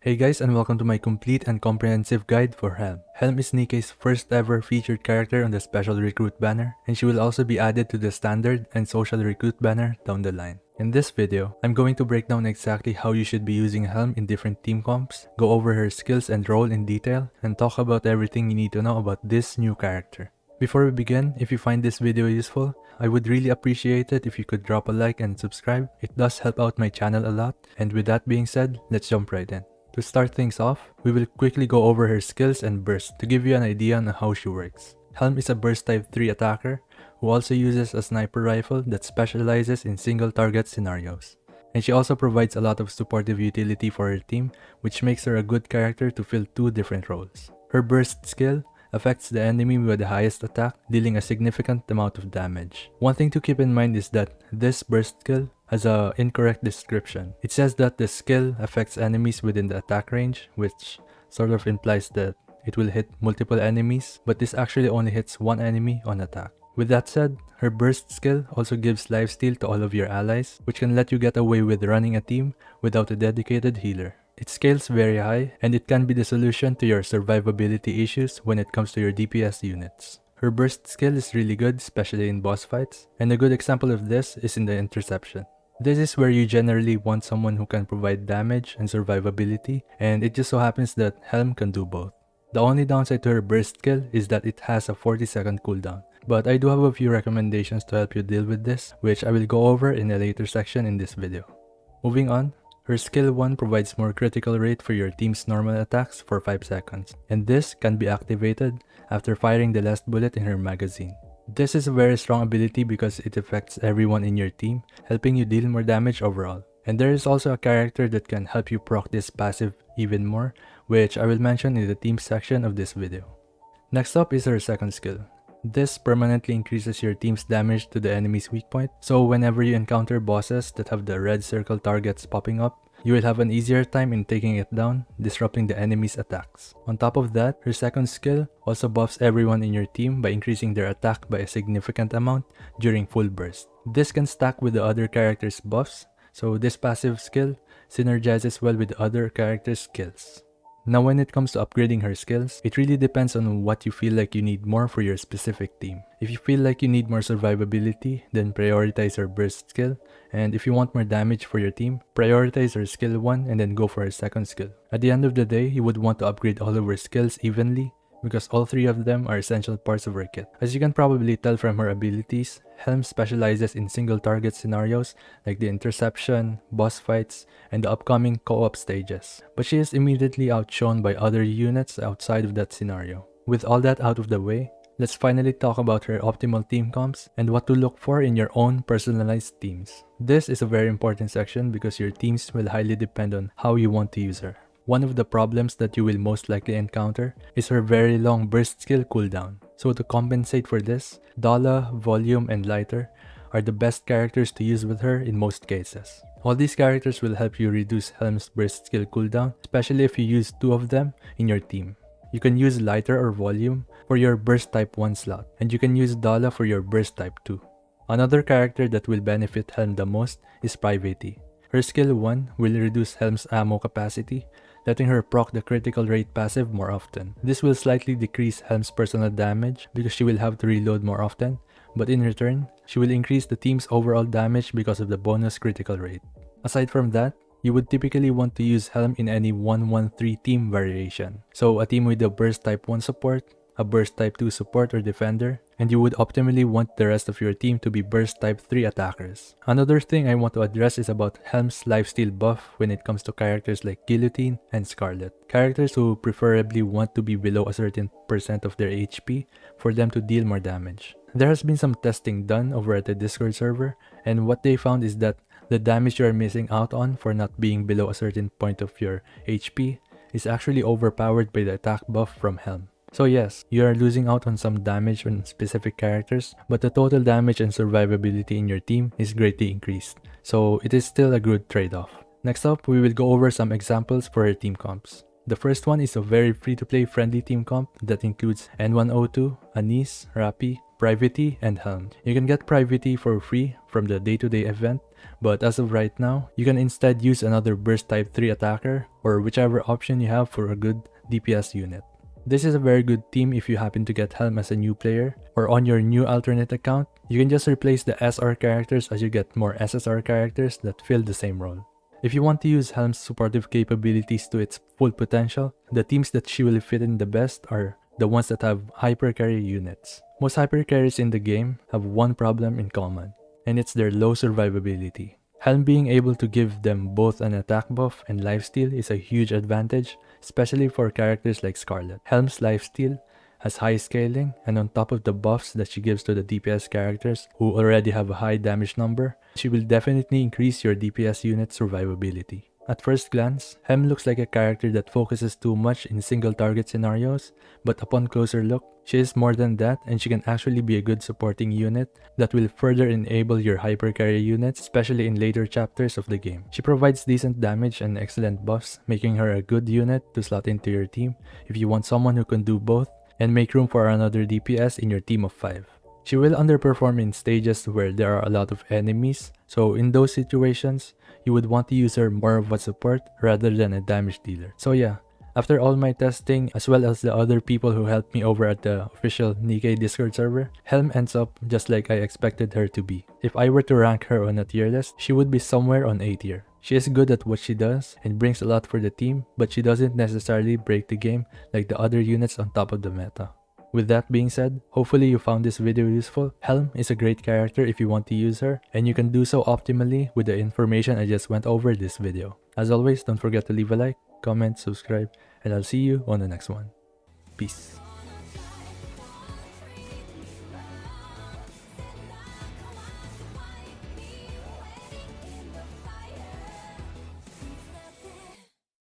Hey guys, and welcome to my complete and comprehensive guide for Helm. Helm is Nikke's first ever featured character on the Special Recruit banner, and she will also be added to the Standard and Social Recruit banner down the line. In this video, I'm going to break down exactly how you should be using Helm in different team comps, go over her skills and role in detail, and talk about everything you need to know about this new character. Before we begin, if you find this video useful, I would really appreciate it if you could drop a like and subscribe. It does help out my channel a lot, and with that being said, let's jump right in. To start things off, we will quickly go over her skills and burst to give you an idea on how she works. Helm is a burst type 3 attacker who also uses a sniper rifle that specializes in single target scenarios. And she also provides a lot of supportive utility for her team, which makes her a good character to fill two different roles. Her burst skill affects the enemy with the highest attack, dealing a significant amount of damage. One thing to keep in mind is that this burst skill has an incorrect description. It says that the skill affects enemies within the attack range, which sort of implies that it will hit multiple enemies, but this actually only hits one enemy on attack. With that said, her burst skill also gives lifesteal to all of your allies, which can let you get away with running a team without a dedicated healer. It scales very high, and it can be the solution to your survivability issues when it comes to your DPS units. Her burst skill is really good, especially in boss fights, and a good example of this is in the Interception. This is where you generally want someone who can provide damage and survivability, and it just so happens that Helm can do both. The only downside to her burst skill is that it has a 40-second cooldown, but I do have a few recommendations to help you deal with this, which I will go over in a later section in this video. Moving on, her skill 1 provides more critical rate for your team's normal attacks for 5 seconds, and this can be activated after firing the last bullet in her magazine. This is a very strong ability because it affects everyone in your team, helping you deal more damage overall. And there is also a character that can help you proc this passive even more, which I will mention in the team section of this video. Next up is her second skill. This permanently increases your team's damage to the enemy's weak point, so whenever you encounter bosses that have the red circle targets popping up, you will have an easier time in taking it down, disrupting the enemy's attacks. On top of that, her second skill also buffs everyone in your team by increasing their attack by a significant amount during full burst. This can stack with the other character's buffs, so this passive skill synergizes well with the other character's skills. Now when it comes to upgrading her skills, it really depends on what you feel like you need more for your specific team. If you feel like you need more survivability, then prioritize her burst skill, and if you want more damage for your team, prioritize her skill 1 and then go for her second skill. At the end of the day, you would want to upgrade all of her skills evenly, because all three of them are essential parts of her kit. As you can probably tell from her abilities, Helm specializes in single target scenarios like the Interception, boss fights, and the upcoming co-op stages. But she is immediately outshone by other units outside of that scenario. With all that out of the way, let's finally talk about her optimal team comps and what to look for in your own personalized teams. This is a very important section because your teams will highly depend on how you want to use her. One of the problems that you will most likely encounter is her very long burst skill cooldown. So to compensate for this, Dala, Volume, and Lighter are the best characters to use with her in most cases. All these characters will help you reduce Helm's burst skill cooldown, especially if you use two of them in your team. You can use Lighter or Volume for your burst type 1 slot, and you can use Dala for your burst type 2. Another character that will benefit Helm the most is Private. Her skill 1 will reduce Helm's ammo capacity, letting her proc the critical rate passive more often. This will slightly decrease Helm's personal damage because she will have to reload more often, but in return, she will increase the team's overall damage because of the bonus critical rate. Aside from that, you would typically want to use Helm in any 1-1-3 team variation. So a team with a burst type 1 support, a burst type 2 support or defender, and you would optimally want the rest of your team to be burst type 3 attackers. Another thing I want to address is about Helm's lifesteal buff when it comes to characters like Guillotine and Scarlet. Characters who preferably want to be below a certain percent of their HP for them to deal more damage. There has been some testing done over at the Discord server, and what they found is that the damage you are missing out on for not being below a certain point of your HP is actually overpowered by the attack buff from Helm. So yes, you are losing out on some damage on specific characters, but the total damage and survivability in your team is greatly increased, so it is still a good trade-off. Next up, we will go over some examples for her team comps. The first one is a very free-to-play friendly team comp that includes N102, Anise, Rappi, Private, and Helm. You can get Private for free from the day-to-day event, but as of right now, you can instead use another burst type 3 attacker or whichever option you have for a good DPS unit. This is a very good team if you happen to get Helm as a new player, or on your new alternate account, you can just replace the SR characters as you get more SSR characters that fill the same role. If you want to use Helm's supportive capabilities to its full potential, the teams that she will fit in the best are the ones that have hypercarry units. Most hypercarries in the game have one problem in common, and it's their low survivability. Helm being able to give them both an attack buff and lifesteal is a huge advantage, especially for characters like Scarlet. Helm's lifesteal has high scaling, and on top of the buffs that she gives to the DPS characters who already have a high damage number, she will definitely increase your DPS unit's survivability. At first glance, Helm looks like a character that focuses too much in single target scenarios, but upon closer look, she is more than that, and she can actually be a good supporting unit that will further enable your hypercarry units, especially in later chapters of the game. She provides decent damage and excellent buffs, making her a good unit to slot into your team if you want someone who can do both and make room for another DPS in your team of 5. She will underperform in stages where there are a lot of enemies, so in those situations, you would want to use her more of a support rather than a damage dealer. So yeah, after all my testing, as well as the other people who helped me over at the official Nikke Discord server, Helm ends up just like I expected her to be. If I were to rank her on a tier list, she would be somewhere on A tier. She is good at what she does and brings a lot for the team, but she doesn't necessarily break the game like the other units on top of the meta. With that being said, hopefully you found this video useful. Helm is a great character if you want to use her, and you can do so optimally with the information I just went over this video. As always, don't forget to leave a like, comment, subscribe, and I'll see you on the next one. Peace.